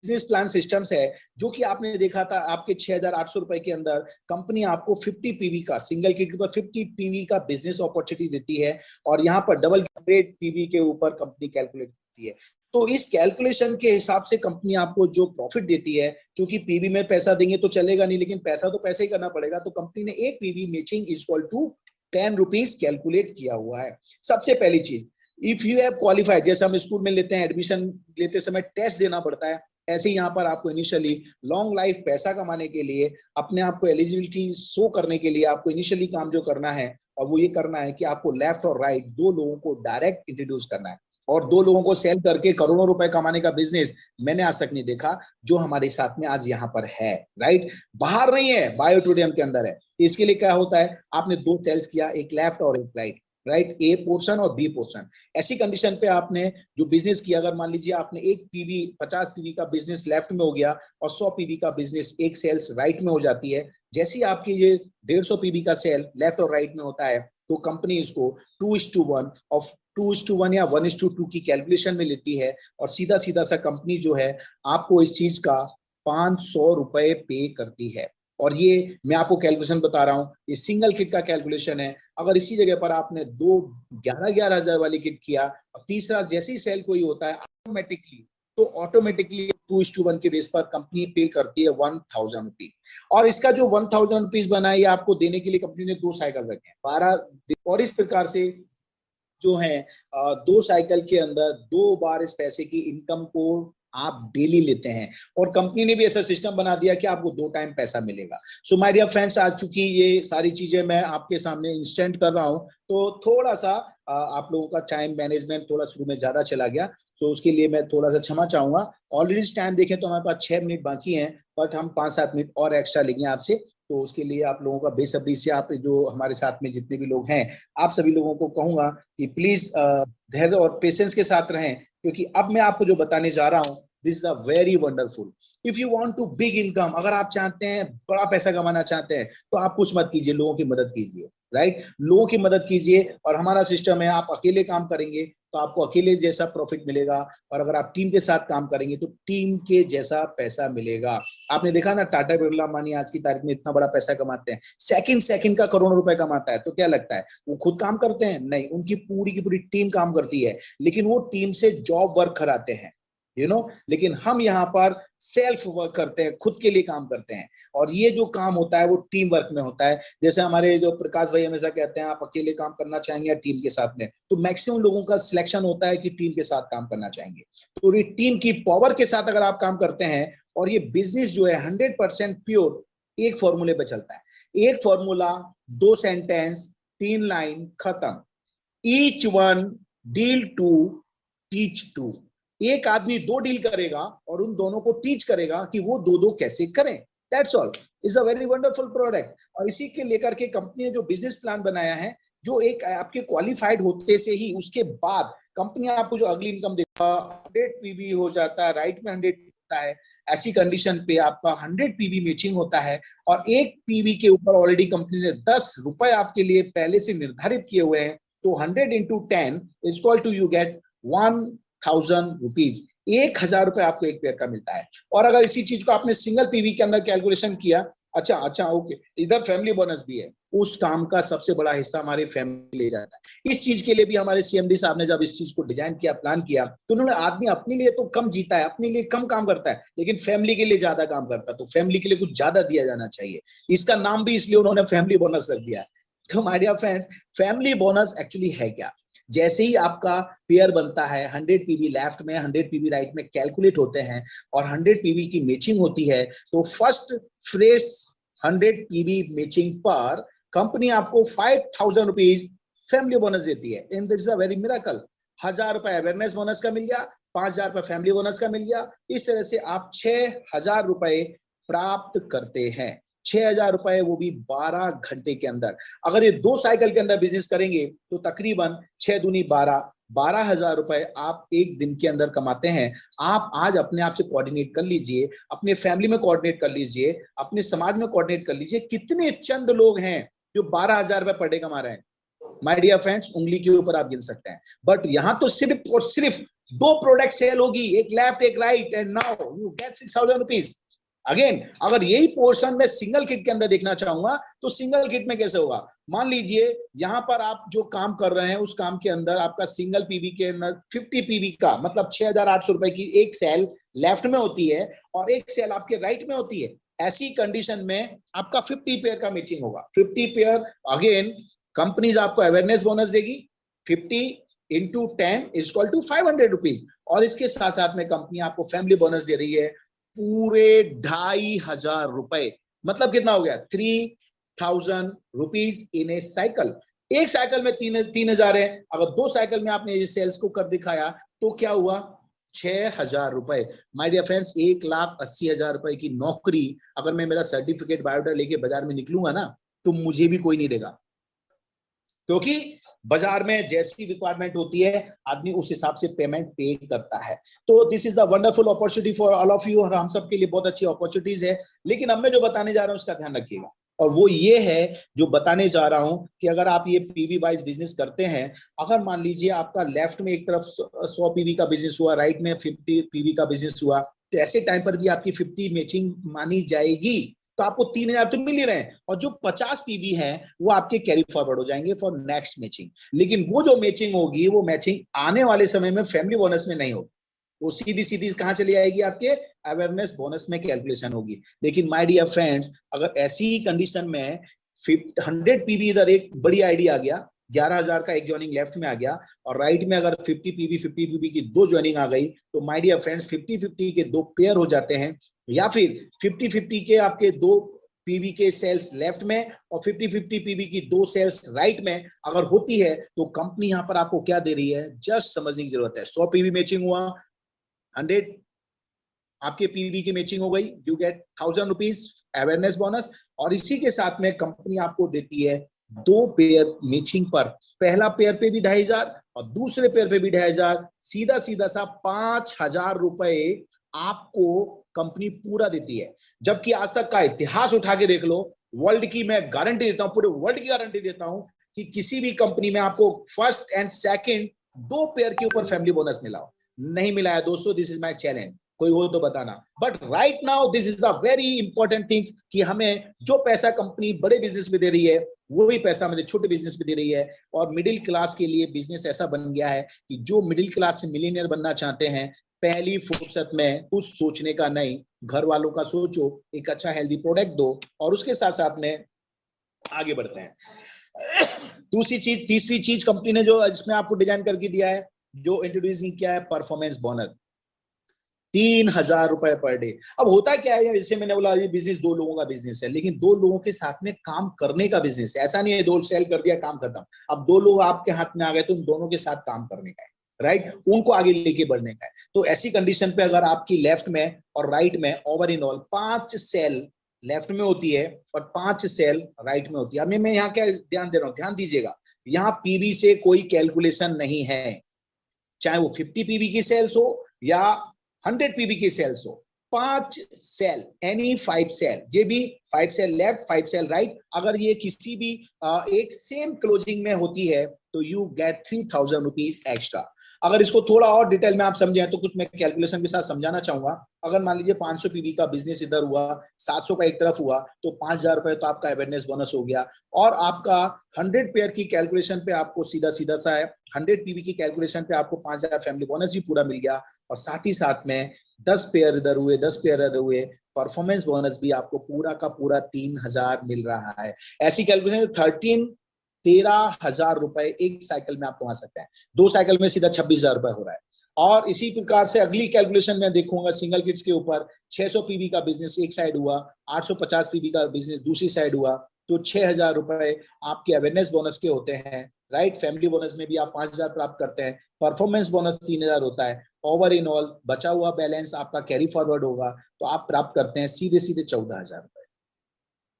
Business plan systems है जो कि आपने देखा था आपके 6,800 रुपए के अंदर कंपनी आपको 50 पीवी का सिंगल किट के ऊपर 50 पीवी का बिजनेस अपॉर्चुनिटी देती है और यहाँ पर डबल पीवी के ऊपर कंपनी कैलकुलेट करती है। तो इस कैलकुलेशन के हिसाब से कंपनी आपको जो प्रॉफिट देती है, क्योंकि पीवी में पैसा देंगे तो चलेगा नहीं, लेकिन पैसा तो पैसे ही करना पड़ेगा, तो कंपनी ने एक PV matching is equal to 10 rupees calculate किया हुआ है। सबसे पहली चीज, इफ यू हैव क्वालिफाइड, जैसे हम स्कूल में लेते हैं एडमिशन लेते समय टेस्ट देना पड़ता है, ऐसे यहाँ पर आपको इनिशियली लॉन्ग लाइफ पैसा कमाने के लिए अपने आप को एलिजिबिलिटी शो करने के लिए आपको इनिशियली काम जो करना है और वो ये करना है कि आपको लेफ्ट और राइट दो लोगों को डायरेक्ट इंट्रोड्यूस करना है और दो लोगों को सेल करके करोड़ों रुपए कमाने का बिजनेस मैंने आज तक नहीं देखा जो हमारे साथ में आज यहाँ पर है। राइट, बाहर नहीं है, बायोटोरियम के अंदर है। इसके लिए क्या होता है, आपने दो सेल्स किया, एक लेफ्ट और एक राइट, राइट, ए पोर्शन और बी पोर्शन। ऐसी कंडीशन पे आपने जो बिजनेस किया, अगर मान लीजिए आपने एक पीवी 50 पीवी का बिजनेस लेफ्ट में हो गया और 100 पीवी का बिजनेस एक सेल्स राइट में हो जाती है, जैसे ही आपकी ये 150 पीवी का सेल लेफ्ट और राइट में होता है तो कंपनी इसको 2:1 और 2:1 या 1:2 की कैलकुलेशन में लेती है और सीधा सीधा सा कंपनी जो है आपको इस चीज का 500 रुपए पे करती है। और ये मैं आपको कैलकुलेशन बता रहा हूं, ये सिंगल किट का कैलकुलेशन है। अगर इसी जगह पर आपने दो 11,000 हजार वाली किट किया और तीसरा जैसे ही सेल कोई होता है ऑटोमेटिकली 2:1 के बेस पर कंपनी पे करती है 1,000 रुपीज। और इसका जो 1,000 रुपीज बना है ये आपको देने के लिए कंपनी ने 2 साइकिल रखे हैं 12, और इस प्रकार से जो है 2 साइकिल के अंदर 2 बार इस पैसे की इनकम को आप डेली लेते हैं और कंपनी ने भी ऐसा सिस्टम बना दिया कि आपको 2 टाइम पैसा मिलेगा। सो माय डियर फ्रेंड्स, आज चूंकि ये सारी चीजें मैं आपके सामने इंस्टेंट कर रहा हूं तो थोड़ा सा आप लोगों का टाइम मैनेजमेंट थोड़ा शुरू में ज्यादा चला गया, तो उसके लिए मैं थोड़ा सा क्षमा चाहूंगा। ऑलरेडी टाइम देखें तो हमारे पास 6 मिनट बाकी हैं, बट हम 5-7 मिनट और एक्स्ट्रा लेंगे आपसे, तो उसके लिए आप लोगों का बेसब्री से, आप जो हमारे साथ में जितने भी लोग हैं आप सभी लोगों को कहूंगा कि प्लीज धैर्य और पेशेंस के साथ रहें, क्योंकि अब मैं आपको जो बताने जा रहा हूं this is a very wonderful. If you want to big income, अगर आप चाहते हैं बड़ा पैसा कमाना चाहते हैं तो आप कुछ मत कीजिए, लोगों की मदद कीजिए। राइट, लोगों की मदद कीजिए और हमारा सिस्टम है आप अकेले काम करेंगे तो आपको अकेले जैसा प्रॉफिट मिलेगा और अगर आप टीम के साथ काम करेंगे तो टीम के जैसा पैसा मिलेगा। आपने देखा ना टाटा बिरला मानी आज की तारीख में इतना बड़ा पैसा कमाते हैं, सेकंड सेकंड का करोड़ों रुपए कमाता है, तो क्या लगता है वो खुद काम करते हैं? नहीं, उनकी पूरी की पूरी टीम काम करती है, लेकिन वो टीम से जॉब वर्क कराते हैं, लेकिन हम यहाँ पर सेल्फ वर्क करते हैं, खुद के लिए काम करते हैं और ये जो काम होता है वो टीम वर्क में होता है। जैसे हमारे जो प्रकाश भाई हमेशा कहते हैं आप अकेले काम करना चाहेंगे या टीम के साथ में, तो मैक्सिमम लोगों का सिलेक्शन होता है कि टीम के साथ काम करना चाहेंगे। तो ये टीम की पावर के साथ अगर आप काम करते हैं और ये बिजनेस जो है 100% प्योर एक फॉर्मूले पे चलता है, एक फॉर्मूला, 2 सेंटेंस, 3 लाइन, खत्म। Each one deal to teach two, एक आदमी 2 डील करेगा और उन दोनों को टीच करेगा कि वो दो कैसे करें। That's all, is a very wonderful product. और इसी के लेकर के कंपनी ने जो बिजनेस प्लान बनाया है, जो एक आपके क्वालिफाइड होते से ही उसके बाद कंपनी आपको जो अगली इनकम देगा 100 पीवी हो जाता है, राइट में 100 होता है, ऐसी कंडीशन पे आपका 100 पीवी मैचिंग होता है और एक पीवी के ऊपर ऑलरेडी कंपनी ने 10 रुपए आपके लिए पहले से निर्धारित किए हुए हैं। तो 100 into 10 is equal to you get 1,000 rupees, 1,000 रुपए आपको एक पेयर का मिलता है। और अगर इसी चीज को आपने सिंगल पीवी के अंदर कैलकुलेशन किया, अच्छा ओके, इधर फैमिली बोनस भी है, उस काम का सबसे बड़ा हिस्सा हमारे फैमिली ले जाता है। इस चीज के लिए भी हमारे सीएमडी साहब ने जब इस चीज को डिजाइन किया, प्लान किया, तो उन्होंने आदमी अपने लिए तो कम जीता है, अपने लिए कम काम करता है, लेकिन फैमिली के लिए ज्यादा काम करता है, तो फैमिली के लिए कुछ ज्यादा दिया जाना चाहिए। इसका नाम भी इसलिए उन्होंने फैमिली बोनस रख दिया है। तो my dear friends, family bonus actually है क्या? जैसे ही आपका पेयर बनता है, 100 पीवी लेफ्ट में 100 पीवी राइट में कैलकुलेट होते हैं और 100 पीवी की मैचिंग होती है, तो फर्स्ट फ्रेश 100 पीवी मैचिंग पर कंपनी आपको 5,000 रुपीज फैमिली बोनस देती है। In this is a very miracle. 1,000 रुपए अवेयरनेस बोनस का मिल गया, 5,000 रुपए फैमिली बोनस का मिल गया। इस तरह से आप 6,000 रुपए प्राप्त करते हैं। 6,000 रुपए, वो भी 12 घंटे के अंदर। अगर ये 2 साइकिल के अंदर बिजनेस करेंगे तो तकरीबन 6 दूनी 12,000 रुपए आप एक दिन के अंदर कमाते हैं। आप आज अपने आप से कोऑर्डिनेट कर लीजिए, अपने फैमिली में कोऑर्डिनेट कर लीजिए, अपने समाज में कोऑर्डिनेट कर लीजिए, कितने चंद लोग हैं जो 12,000 रुपए पर डे कमा रहे हैं। माय डियर फ्रेंड्स उंगली के ऊपर आप गिन सकते हैं, बट यहां तो सिर्फ और सिर्फ 2 प्रोडक्ट सेल होगी, एक लेफ्ट एक right, and now you get 6,000 rupees. Again अगर यही पोर्शन में सिंगल किट के अंदर देखना चाहूंगा तो सिंगल किट में कैसे होगा? मान लीजिए यहां पर आप जो काम कर रहे हैं उस काम के अंदर आपका सिंगल पीवी के अंदर 50 पीवी का मतलब 6,800 रुपए की एक सेल लेफ्ट में होती है और एक सेल आपके राइट में होती है। ऐसी कंडीशन में आपका 50 पेयर का मैचिंग होगा। 50 पेयर अगेन कंपनीज आपको अवेयरनेस बोनस देगी, 50 into 10 is equal to 500 rupees, और इसके साथ साथ में कंपनी आपको फैमिली बोनस दे रही है पूरे 2,500 रुपए। मतलब कितना हो गया? 3,000 रुपीज इन ए साइकिल। एक साइकिल में 3,000 है, अगर 2 साइकिल में आपने ये सेल्स को कर दिखाया तो क्या हुआ? 6,000 रुपए। माय डियर फ्रेंड्स 1,80,000 रुपए की नौकरी अगर मैं मेरा सर्टिफिकेट बायोडाटा लेके बाजार में निकलूंगा ना तो मुझे भी कोई नहीं देगा, क्योंकि बाजार में जैसी रिक्वायरमेंट होती है आदमी उस हिसाब से पेमेंट पे करता है। तो this is the wonderful opportunity for all of you, और हम सब के लिए बहुत अच्छी अपॉर्चुनिटीज है। लेकिन अब मैं जो बताने जा रहा हूं उसका ध्यान रखिएगा, और वो ये है जो बताने जा रहा हूं कि अगर आप ये पीवी वाइज बिजनेस करते हैं, अगर मान लीजिए आपका लेफ्ट में एक तरफ 100 पीवी का बिजनेस हुआ, राइट में 50 पीवी का बिजनेस हुआ, तो ऐसे टाइम पर भी आपकी 50 मैचिंग मानी जाएगी, तो आपको 3,000 तो मिल ही रहे हैं, और जो 50 पीवी है वो आपके कैरी फॉरवर्ड हो जाएंगे फॉर नेक्स्ट मैचिंग। लेकिन वो जो मैचिंग होगी वो मैचिंग आने वाले समय में फैमिली बोनस में नहीं होगी, वो सीधी सीधी कहां चली आएगी? आपके अवेयरनेस बोनस में कैलकुलेशन होगी। लेकिन माय डियर फ्रेंड्स अगर ऐसी ही कंडीशन में 100 पीवी इधर एक बड़ी आइडिया आ गया, 11,000 का एक ज्वाइनिंग लेफ्ट में आ गया, और राइट में अगर 50 पीवी की 2 ज्वाइनिंग आ गई, तो माय डियर फ्रेंड्स 50-50 के 2 पेयर हो जाते हैं, या फिर 50-50 के आपके 2 पीवी के सेल्स लेफ्ट में और 50-50 पीवी की 2 सेल्स राइट में अगर होती है, तो कंपनी यहां पर आपको क्या दे रही है जस्ट समझने की जरूरत है। 100 पीवी मैचिंग हुआ, 100 आपके पीवी की मैचिंग हो गई, you get 1,000 rupees awareness bonus, और इसी के साथ में कंपनी आपको देती है 2 पेयर मैचिंग पर, पहला पेयर पे भी 2,500 और दूसरे पेयर पे भी 2,500, सीधा सीधा सा 5,000 रुपए आपको कंपनी पूरा देती है। जबकि आज तक का इतिहास उठा के देख लो, वर्ल्ड की मैं गारंटी देता हूं, पूरे वर्ल्ड की गारंटी देता हूं कि किसी भी कंपनी में आपको फर्स्ट एंड सेकंड 2 पेयर के ऊपर फैमिली बोनस मिला हो, नहीं मिला है दोस्तों। दिस इज माय चैलेंज, कोई हो तो बताना। But right now this is the very important things कि हमें जो पैसा कंपनी बड़े बिजनेस में दे रही है वही पैसा मुझे छोटे बिजनेस में दे रही है, और मिडिल क्लास के लिए बिजनेस ऐसा बन गया है कि जो मिडिल क्लास से मिलियनियर बनना चाहते हैं, पहली फुर्सत में कुछ सोचने का नहीं, घर वालों का सोचो, एक अच्छा हेल्दी प्रोडक्ट दो, और उसके साथ साथ में आगे बढ़ते हैं। दूसरी चीज, तीसरी चीज कंपनी ने जो इसमें आपको डिजाइन करके दिया है, जो इंट्रोड्यूसिंग किया है, परफॉर्मेंस बोनस 3,000 रुपए पर डे। अब होता क्या है, जैसे मैंने बोला ये बिजनेस 2 लोगों का बिजनेस है, लेकिन 2 लोगों के साथ में काम करने का बिजनेस है। ऐसा नहीं है 2 सेल कर दिया काम खत्म, अब 2 लोग आपके हाथ में आ गए तो उन दोनों के साथ काम करने का है, राइट, उनको आगे लेके बढ़ने का है। तो ऐसी कंडीशन पे अगर आपकी लेफ्ट में और राइट में over in all 5 sale left में होती है और 5 सेल राइट में होती है। अब मैं यहाँ क्या ध्यान दे रहा हूँ, ध्यान दीजिएगा, यहाँ पीवी से कोई कैलकुलेशन नहीं है, चाहे वो 50 पीवी की सेल्स हो या 100 पीवी की सेल्स हो। 5 सेल, एनी 5 सेल, ये भी 5 सेल लेफ्ट 5 सेल राइट, अगर ये किसी भी एक सेम क्लोजिंग में होती है तो यू गेट 3,000 रुपीज एक्स्ट्रा। अगर इसको थोड़ा और डिटेल में आप समझे तो कुछ मैं कैलकुलेशन के साथ समझाना चाहूंगा। अगर मान लीजिए 500 पीवी का बिजनेस इधर हुआ, 700 का एक तरफ हुआ, तो 5,000 रुपए तो आपका अवेयरनेस बोनस हो गया, और आपका 100 पेयर की कैलकुलेशन पे आपको सीधा सीधा सा है 100 पीवी की कैलकुलेशन पे आपको 5,000 फैमिली बोनस भी पूरा मिल गया, और साथ ही साथ में 10 पेयर इधर हुए, 10 पेयर इधर हुए, परफॉर्मेंस बोनस भी आपको पूरा का पूरा 3,000 मिल रहा है। ऐसी कैलकुलेशन 13,000 रुपए एक साइकिल में आप कमा सकते हैं। 2 साइकिल में सीधा 26,000 रुपए हो रहा है। और इसी प्रकार से अगली कैलकुलेशन में देखूंगा सिंगल किट्स के ऊपर, 600 पीवी का बिजनेस एक साइड हुआ, 850 पीवी का बिजनेस दूसरी साइड हुआ, तो 6,000 रुपए आपके अवेयरनेस बोनस के होते हैं, राइट। फैमिली बोनस में भी आप 5,000 प्राप्त करते हैं, परफॉर्मेंस बोनस 3,000 होता है, ओवर इन ऑल बचा हुआ बैलेंस आपका कैरी फॉरवर्ड होगा, तो आप प्राप्त करते हैं सीधे सीधे 14,000 रुपए।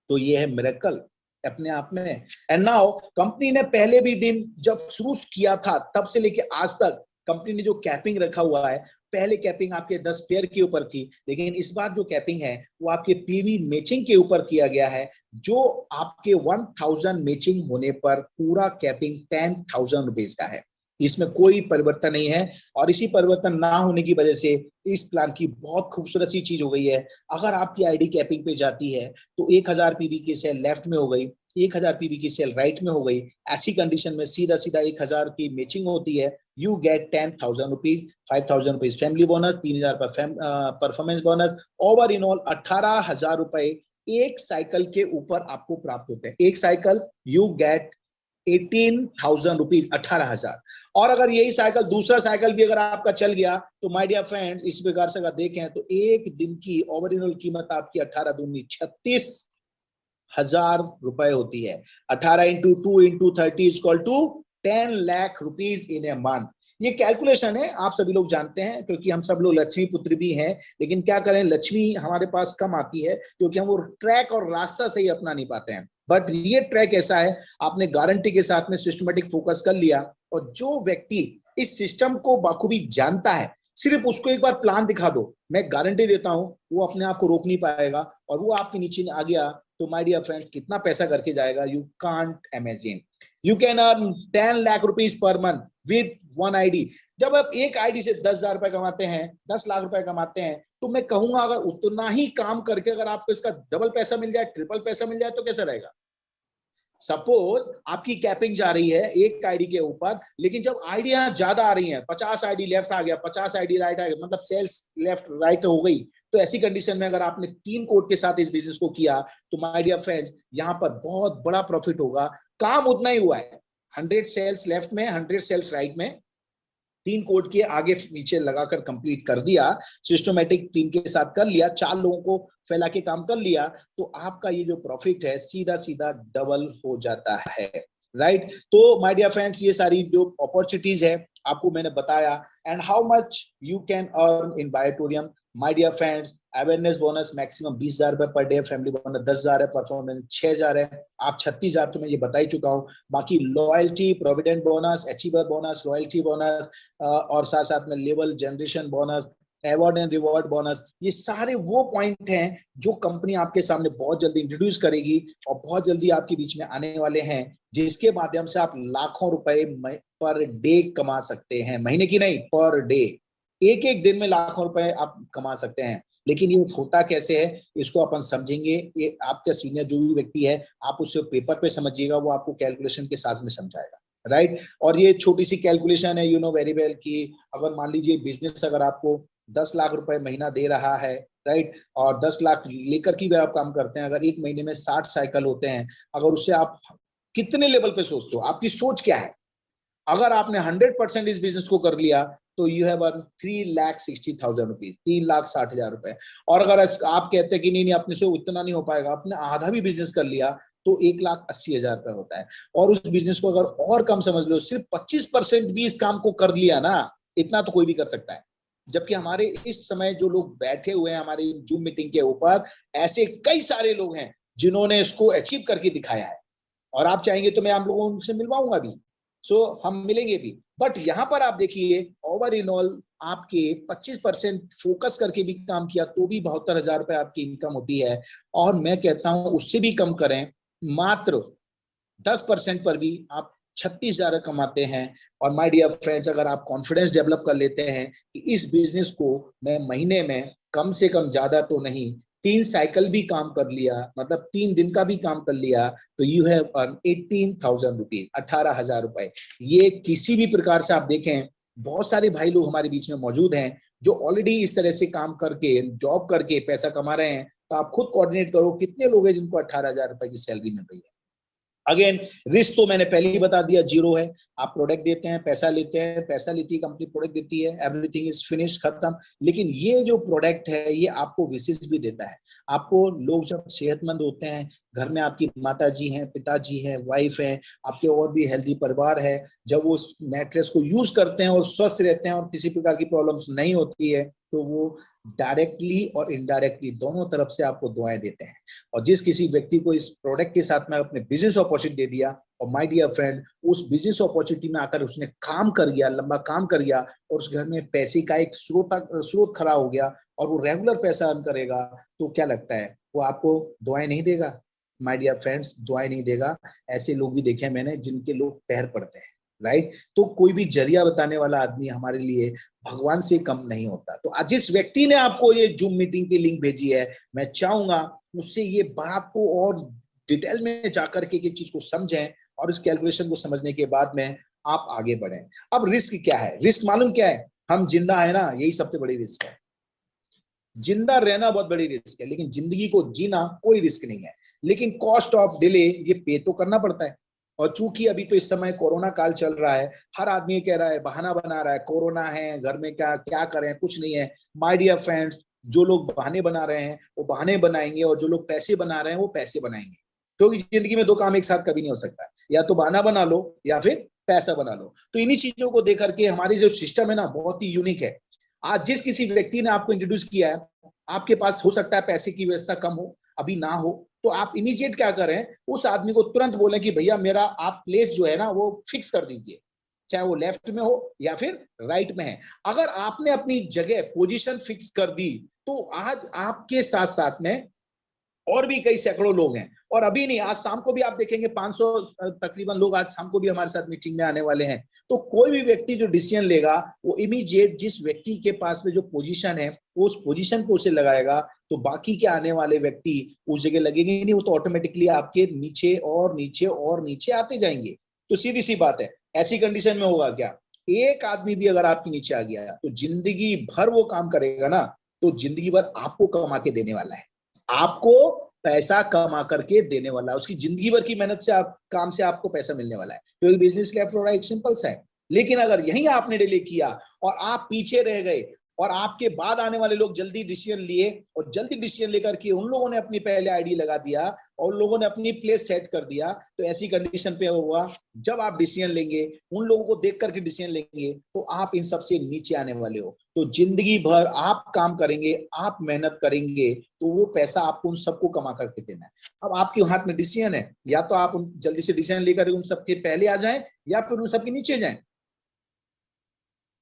तो ये है मिरेकल अपने आप में। एंड नाउ कंपनी ने पहले भी दिन जब शुरू किया था तब से लेके आज तक कंपनी ने जो कैपिंग रखा हुआ है पहले कैपिंग आपके 10 पेयर के ऊपर थी, लेकिन इस बार जो कैपिंग है वो आपके पीवी मैचिंग के ऊपर किया गया है, जो आपके 1000 मैचिंग होने पर पूरा कैपिंग 10,000 रुपीज का है। इसमें कोई परिवर्तन नहीं है, और इसी परिवर्तन ना होने की वजह से इस प्लान की बहुत खूबसूरत सी चीज हो गई है। अगर आपकी आईडी कैपिंग पे जाती है तो 1000 पीवी की सेल लेफ्ट में हो गई, 1000 पीवी की सेल राइट में हो गई। ऐसी कंडीशन में सीधा सीधा 1000 की मैचिंग होती है, you get 10,000 rupees, 5,000 rupees family bonus, 3,000 performance bonus, over in all 18,000 रुपए एक साइकिल के ऊपर आपको प्राप्त होते हैं। एक साइकिल यू गेट 18,000 रुपीज, 18,000। और अगर यही साइकिल, दूसरा साइकिल भी अगर आपका चल गया तो माय डियर फ्रेंड्स, इस प्रकार से अगर देखें तो एक दिन की ओवरऑल कीमत आपकी 18 दूनी 36,000 रुपए होती है। 18 into 2 into 30 equal to 10 lakh rupees in a month. ये कैलकुलेशन है, आप सभी लोग जानते हैं, क्योंकि हम सब लोग लक्ष्मी पुत्र भी हैं, लेकिन क्या करें, लक्ष्मी हमारे पास कम आती है क्योंकि हम वो ट्रैक और रास्ता सही अपना नहीं पाते हैं। बट ये ट्रैक ऐसा है, आपने गारंटी के साथ में सिस्टमेटिक फोकस कर लिया, और जो व्यक्ति इस सिस्टम को बाखूबी जानता है, सिर्फ उसको एक बार प्लान दिखा दो, मैं गारंटी देता हूं वो अपने आप को रोक नहीं पाएगा, और वो आपके नीचे आ गया तो माय डियर फ्रेंड्स कितना पैसा करके जाएगा, you can't imagine. You can earn 10 lakh rupees per month with one ID. जब आप एक आईडी से 10,000 रुपए कमाते हैं, 10 लाख रुपए कमाते हैं, तो मैं कहूंगा अगर उतना ही काम करके अगर आपको इसका डबल पैसा मिल जाए, ट्रिपल पैसा मिल जाए, तो कैसा रहेगा। सपोज आपकी कैपिंग जा रही है एक आईडी के ऊपर, लेकिन जब आईडियां ज्यादा आ रही हैं, 50 आईडी लेफ्ट आ गया, 50 आईडी राइट आ गया, मतलब सेल्स लेफ्ट राइट हो गई, तो ऐसी कंडीशन में अगर आपने 3 कोड के साथ इस बिजनेस को किया तो माय डियर फ्रेंड्स यहाँ पर बहुत बड़ा प्रॉफिट होगा। काम उतना ही हुआ है, 100 सेल्स लेफ्ट में, 100 सेल्स राइट में, 3 कोड के आगे नीचे लगाकर कंप्लीट कर दिया, सिस्टमेटिक टीम के साथ कर लिया, 4 लोगों को फैला के काम कर लिया, तो आपका ये जो प्रॉफिट है सीधा सीधा डबल हो जाता है। राइट, तो माय डियर फ्रेंड्स ये सारी जो अपॉर्चुनिटीज है आपको मैंने बताया, and how much you can earn in Biotorium. My dear friends, awareness bonus maximum 20,000 रुपए पर डे, फैमिली बोनस 10,000 है, परफॉर्मेंस 6,000 है, आप 36,000 तो मैं ये बता ही चुका हूँ। बाकी loyalty, provident bonus, achiever bonus, loyalty bonus, और साथ साथ में level generation bonus, award and reward bonus, ये सारे वो पॉइंट हैं जो कंपनी आपके सामने बहुत जल्दी इंट्रोड्यूस करेगी और बहुत जल्दी आपके बीच में आने वाले हैं, जिसके माध्यम से आप लाखों रुपए पर डे कमा सकते हैं, महीने की नहीं, पर डे, एक एक दिन में लाखों रुपए आप कमा सकते हैं। लेकिन ये होता कैसे है इसको अपन समझेंगे, ये आपका सीनियर जो भी व्यक्ति है आप उससे पेपर पे समझिएगा, वो आपको कैलकुलेशन के साथ में समझाएगा। राइट, और ये छोटी सी कैलकुलेशन है, यू नो वेरी वेल, कि अगर मान लीजिए बिजनेस अगर आपको 10 लाख रुपए महीना दे रहा है, राइट, और 10 लाख लेकर की भी आप काम करते हैं, अगर एक महीने में 60 साइकिल होते हैं, अगर उससे आप कितने लेवल पे सोचते हो, आपकी सोच क्या है। अगर आपने 100% इस बिजनेस को कर लिया तो यू हैव अर्न 3,60,000 रुपीज, 3,60,000 रुपए। और अगर आप कहते हैं कि नहीं अपने से उतना नहीं हो पाएगा, आपने आधा भी बिजनेस कर लिया तो 1,80,000 रुपए होता है। और उस बिजनेस को अगर और कम समझ लो, सिर्फ 25% भी इस काम को कर लिया ना, इतना तो कोई भी कर सकता है। जबकि हमारे इस समय जो लोग बैठे हुए हैं हमारी जूम मीटिंग के ऊपर, ऐसे कई सारे लोग हैं जिन्होंने इसको अचीव करके दिखाया है, और आप चाहेंगे तो मैं आप लोगों से मिलवाऊंगा भी, सो हम मिलेंगे भी। बट यहाँ पर आप देखिए ओवर इन ऑल आपके 25% फोकस करके भी काम किया तो भी 72,000 रुपए आपकी इनकम होती है। और मैं कहता हूं उससे भी कम करें, मात्र 10% पर भी आप 36,000 कमाते हैं। और माय डियर फ्रेंड्स, अगर आप कॉन्फिडेंस डेवलप कर लेते हैं कि इस बिजनेस को मैं महीने में कम से कम, ज्यादा तो नहीं, 3 साइकिल भी काम कर लिया, मतलब 3 दिन का भी काम कर लिया, तो यू हैव अर्न 18,000 रुपीज, 18,000 रुपए। ये किसी भी प्रकार से आप देखें, बहुत सारे भाई लोग हमारे बीच में मौजूद हैं जो ऑलरेडी इस तरह से काम करके, जॉब करके पैसा कमा रहे हैं। तो आप खुद कोऑर्डिनेट करो कितने लोग हैं जिनको 18,000 रुपए की सैलरी मिल रही है। अगेन, रिस्क तो मैंने पहले ही बता दिया, जीरो है। आप प्रोडक्ट देते हैं, पैसा लेते हैं, पैसा लेती है कंपनी, प्रोडक्ट देती है, एवरीथिंग इज फिनिश, खत्म। लेकिन ये जो प्रोडक्ट है ये आपको विशेष भी देता है। आपको लोग जब सेहतमंद होते हैं, घर में आपकी माता जी हैं, पिताजी हैं, वाइफ है, आपके और भी हेल्दी परिवार है, जब वो मैट्रेस को यूज करते हैं और स्वस्थ रहते हैं और किसी प्रकार की प्रॉब्लम्स नहीं होती है, तो वो डायरेक्टली और इनडायरेक्टली दोनों तरफ से आपको दुआएं देते हैं। और जिस किसी व्यक्ति को इस प्रोडक्ट के साथ में अपने बिजनेस अपॉर्चुनिटी दे दिया, और माय डियर फ्रेंड, उस बिजनेस अपॉर्चुनिटी में आकर उसने काम कर गया, लंबा काम कर गया, और उस घर में पैसे का एक स्रोत खड़ा हो गया, और वो रेगुलर पैसा अर्न करेगा, तो क्या लगता है वो आपको दुआएं नहीं देगा? माय डियर फ्रेंड्स, दुआएं नहीं देगा। ऐसे लोग भी देखे मैंने जिनके लोग पैर पड़ते हैं, राइट? तो कोई भी जरिया बताने वाला आदमी हमारे लिए भगवान से कम नहीं होता। तो आज जिस व्यक्ति ने आपको ये जूम मीटिंग की लिंक भेजी है, मैं चाहूंगा उससे ये बात को और डिटेल में जाकर के चीज को समझें, और इस कैलकुलेशन को समझने के बाद में आप आगे बढ़ें। अब रिस्क क्या है? रिस्क मालूम क्या है? हम जिंदा है ना, यही सबसे बड़ी रिस्क है। जिंदा रहना बहुत बड़ी रिस्क है, लेकिन जिंदगी को जीना कोई रिस्क नहीं है। लेकिन कॉस्ट ऑफ डिले ये पे तो करना पड़ता है। और चूंकि अभी तो इस समय कोरोना काल चल रहा है, हर आदमी कह रहा है, बहाना बना रहा है, कोरोना है घर में, क्या क्या करें, कुछ नहीं है। माय डियर फ्रेंड्स, जो लोग बहाने बना रहे हैं वो बहाने बनाएंगे, और जो लोग पैसे बना रहे हैं वो पैसे बनाएंगे। क्योंकि जिंदगी में दो काम एक साथ कभी नहीं हो सकता, या तो बहाना बना लो या फिर पैसा बना लो। तो इन्हीं चीजों को देख करके हमारी जो सिस्टम है ना, बहुत ही यूनिक है। आज जिस किसी व्यक्ति ने आपको इंट्रोड्यूस किया है, आपके पास हो सकता है पैसे की व्यवस्था कम हो, अभी ना हो, तो आप इमीडिएट क्या करें, उस आदमी को तुरंत बोलें कि भैया मेरा आप प्लेस जो है ना वो फिक्स कर दीजिए, चाहे वो लेफ्ट में हो या फिर राइट में है। अगर आपने अपनी जगह पोजीशन फिक्स कर दी, तो आज आपके साथ साथ में और भी कई सैकड़ों लोग हैं। और अभी नहीं, आज शाम को भी आप देखेंगे 500 तकरीबन लोग आज शाम को भी हमारे साथ मीटिंग में आने वाले हैं। तो कोई भी व्यक्ति जो डिसीजन लेगा, वो इमीडिएट जिस व्यक्ति के पास में जो पोजीशन है उस पोजीशन पे उसे लगाएगा। तो बाकी के आने वाले व्यक्ति उस जगह लगेंगे नहीं, वो तो ऑटोमेटिकली आपके नीचे और नीचे और नीचे आते जाएंगे। तो सीधी सी बात है, ऐसी कंडीशन में होगा क्या, एक आदमी भी अगर आपके नीचे आ गया तो जिंदगी भर वो काम करेगा ना, तो जिंदगी भर आपको कमा के देने वाला है, आपको पैसा कमा करके देने वाला है। उसकी जिंदगी भर की मेहनत से, आप काम से आपको पैसा मिलने वाला है। क्योंकि बिजनेस लेफ्ट और राइट सिंपल सा है। लेकिन अगर यही आपने डिले किया और आप पीछे रह गए, और आपके बाद आने वाले लोग जल्दी डिसीजन लिए, और जल्दी डिसीजन लेकर के उन लोगों ने अपनी पहले आईडी लगा दिया और लोगों ने अपनी प्लेस सेट कर दिया, तो ऐसी कंडीशन पे होगा, जब आप डिसीजन लेंगे, उन लोगों को देख करके डिसीजन लेंगे, तो आप इन सबसे नीचे आने वाले हो। तो जिंदगी भर आप काम करेंगे, आप मेहनत करेंगे, तो वो पैसा आपको उन सबको कमा करके देना है। अब आपके हाथ में डिसीजन है, या तो आप जल्दी से डिसीजन लेकर उन सबके पहले आ जाएं, या फिर उन सबके नीचे जाएं।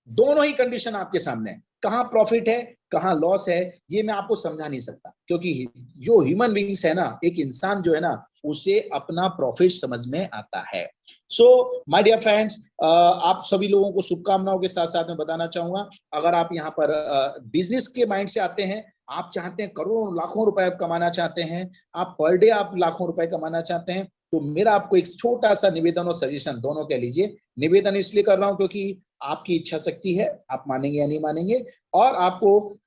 दोनों ही कंडीशन आपके सामने है। कहां प्रॉफिट है, कहां लॉस है, ये मैं आपको समझा नहीं सकता, क्योंकि जो ह्यूमन बीइंग्स है ना, एक इंसान जो है ना, उसे अपना प्रॉफिट समझ में आता है। सो माय डियर फ्रेंड्स, आप सभी लोगों को शुभकामनाओं के साथ साथ में बताना चाहूंगा, अगर आप यहाँ पर बिजनेस के माइंड से आते हैं, आप चाहते हैं करोड़ों लाखों रुपए कमाना चाहते हैं, आप पर डे आप लाखों रुपए कमाना चाहते हैं, तो मेरा आपको एक छोटा सा निवेदन और सजेशन दोनों कह लीजिए। निवेदन इसलिए कर रहा हूं क्योंकि आपकी इच्छा शक्ति है, आप मानेंगे या नहीं मानेंगे। और आपको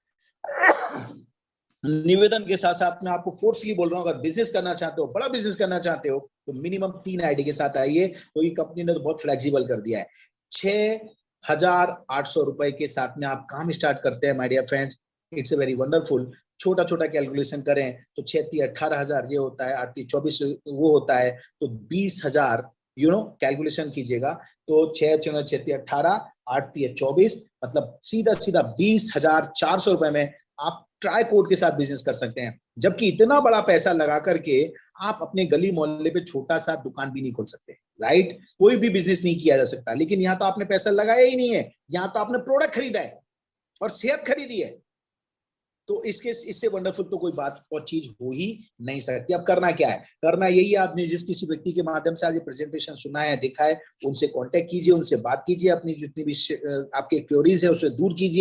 निवेदन के साथ साथ में आपको फोर्सली बोल रहा हूं, अगर बिजनेस करना चाहते हो, बड़ा बिजनेस करना चाहते हो, तो मिनिमम 3 आईडी के साथ आइए। तो ये कंपनी ने तो बहुत फ्लेक्सिबल कर दिया है। 6,800 रुपए के साथ में आप काम स्टार्ट करते हैं my dear friends. It's a very wonderful. छोटा छोटा कैलकुलेशन करें तो 6-18,000 ये होता है, 8-24 वो होता है, तो 20,000 कैलकुलेशन कीजिएगा। तो 6-6-18, 8-24, मतलब सीधा सीधा 20,400 रुपए में आप ट्राई कोड के साथ बिजनेस कर सकते हैं। जबकि इतना बड़ा पैसा लगा करके आप अपने गली मोहल्ले पे छोटा सा दुकान भी नहीं खोल सकते, राइट? कोई भी बिजनेस नहीं किया जा सकता। लेकिन यहाँ तो आपने पैसा लगाया ही नहीं है, यहाँ तो आपने प्रोडक्ट खरीदा है और सेहत खरीदी है। तो इससे वंडरफुल तो कोई बात और चीज हो ही नहीं सकती। अब करना क्या है? करना यही है, आपने जिस किसी व्यक्ति के माध्यम से आज ये प्रेजेंटेशन सुना है, देखा है, उनसे कांटेक्ट कीजिए, उनसे बात कीजिए, अपनी जितनी भी आपके क्वेरीज है उसे दूर कीजिए।